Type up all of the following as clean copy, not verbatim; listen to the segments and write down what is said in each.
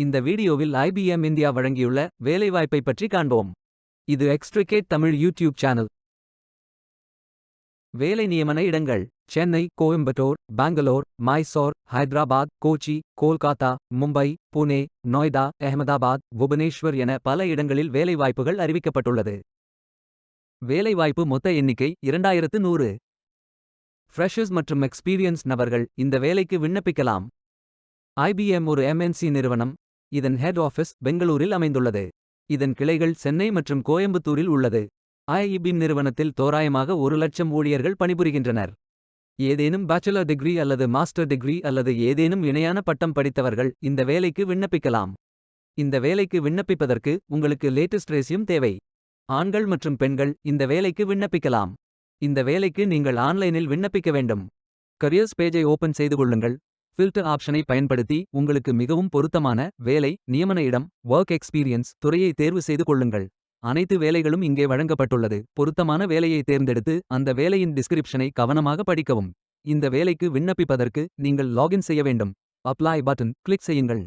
இந்த வீடியோவில் IBM India வழங்கியுள்ள வேலைவாய்ப்பை பற்றி காண்போம். இது எக்ஸ்ட்ரிகேட் தமிழ் யூடியூப் சேனல். வேலை நியமன இடங்கள்: சென்னை, கோயம்புத்தூர், பெங்களூர், மைசூர், ஹைதராபாத், கோச்சி, கோல்காத்தா, மும்பை, புனே, நொய்டா, அஹமதாபாத், புவனேஸ்வர் என பல இடங்களில் வேலைவாய்ப்புகள் அறிவிக்கப்பட்டுள்ளது. வேலைவாய்ப்பு மொத்த எண்ணிக்கை 2100. ஃப்ரெஷர்ஸ் மற்றும் எக்ஸ்பீரியன்ஸ் நபர்கள் இந்த வேலைக்கு விண்ணப்பிக்கலாம். IBM ஒரு MNC நிறுவனம். இதன் ஹெட் ஆஃபீஸ் பெங்களூரில் அமைந்துள்ளது. இதன் கிளைகள் சென்னை மற்றும் கோயம்புத்தூரில் உள்ளது. IBM நிறுவனத்தில் தோராயமாக 1,00,000 ஊழியர்கள் பணிபுரிகின்றனர். ஏதேனும் பேச்சுலர் டிகிரி அல்லது மாஸ்டர் டிகிரி அல்லது ஏதேனும் இணையான பட்டம் படித்தவர்கள் இந்த வேலைக்கு விண்ணப்பிக்கலாம். இந்த வேலைக்கு விண்ணப்பிப்பதற்கு உங்களுக்கு லேட்டஸ்ட் ரெஸ்யூம் தேவை. ஆண்கள் மற்றும் பெண்கள் இந்த வேலைக்கு விண்ணப்பிக்கலாம். இந்த வேலைக்கு நீங்கள் ஆன்லைனில் விண்ணப்பிக்க வேண்டும். கரியர்ஸ் பேஜை ஓபன் செய்து கொள்ளுங்கள். ஃபில்டர் ஆப்ஷனை பயன்படுத்தி உங்களுக்கு மிகவும் பொருத்தமான வேலை, நியமன இடம், வொர்க் எக்ஸ்பீரியன்ஸ் துறையை தேர்வு செய்து கொள்ளுங்கள். அனைத்து வேலைகளும் இங்கே வழங்கப்பட்டுள்ளது. பொருத்தமான வேலையை தேர்ந்தெடுத்து அந்த வேலையின் டிஸ்கிரிப்ஷனை கவனமாக படிக்கவும். இந்த வேலைக்கு விண்ணப்பிப்பதற்கு நீங்கள் லாகின் செய்ய வேண்டும். அப்ளை பட்டன் கிளிக் செய்யுங்கள்.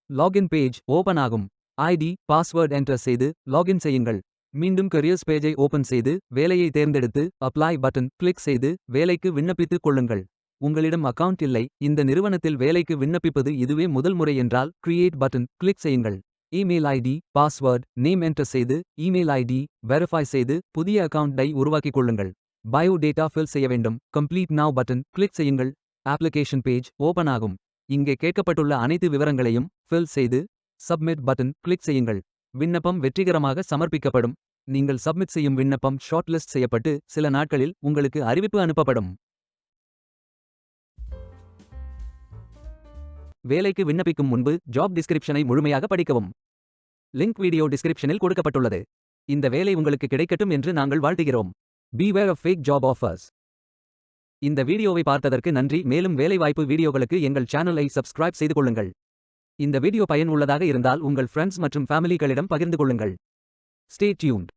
லாகின் பேஜ் ஓபன் ஆகும். ஐடி, பாஸ்வேர்ட் என்டர் செய்து லாகின் செய்யுங்கள். மீண்டும் கரியர்ஸ் பேஜை ஓபன் செய்து வேலையை தேர்ந்தெடுத்து அப்ளை பட்டன் கிளிக் செய்து வேலைக்கு விண்ணப்பித்துக் கொள்ளுங்கள். உங்களிடம் அக்கவுண்ட் இல்லை, இந்த நிறுவனத்தில் வேலைக்கு விண்ணப்பிப்பது இதுவே முதல் முறை என்றால் கிரியேட் பட்டன் கிளிக் செய்யுங்கள். Email ID, password, name enter செய்து இமெயில் ஐடி வெரிஃபை செய்து புதிய அக்கவுண்டை உருவாக்கிக் கொள்ளுங்கள். பயோ டேட்டா ஃபில் செய்ய வேண்டும். கம்ப்ளீட் நவ் பட்டன் கிளிக் செய்யுங்கள். அப்ளிகேஷன் பேஜ் ஓபன் ஆகும். இங்கே கேட்கப்பட்டுள்ள அனைத்து விவரங்களையும் ஃபில் செய்து சப்மிட் பட்டன் கிளிக் செய்யுங்கள். விண்ணப்பம் வெற்றிகரமாக சமர்ப்பிக்கப்படும். நீங்கள் சப்மிட் செய்யும் விண்ணப்பம் ஷார்ட்லிஸ்ட் செய்யப்பட்டு சில நாட்களில் உங்களுக்கு அறிவிப்பு அனுப்பப்படும். வேலைக்கு விண்ணப்பிக்கும் முன்பு ஜாப் டிஸ்கிரிப்ஷனை முழுமையாக படிக்கவும். லிங்க் வீடியோ டிஸ்கிரிப்ஷனில் கொடுக்கப்பட்டுள்ளது. இந்த வேலை உங்களுக்கு கிடைக்கட்டும் என்று நாங்கள் வாழ்த்துகிறோம். Beware of fake job offers. இந்த வீடியோவை பார்த்ததற்கு நன்றி. மேலும் வேலைவாய்ப்பு வீடியோகளுக்கு எங்கள் சேனலை சப்ஸ்கிரைப் செய்து கொள்ளுங்கள். இந்த வீடியோ பயனுள்ளதாக இருந்தால் உங்கள் ஃப்ரெண்ட்ஸ் மற்றும் ஃபேமிலிகளிடம் பகிர்ந்து கொள்ளுங்கள். Stay tuned.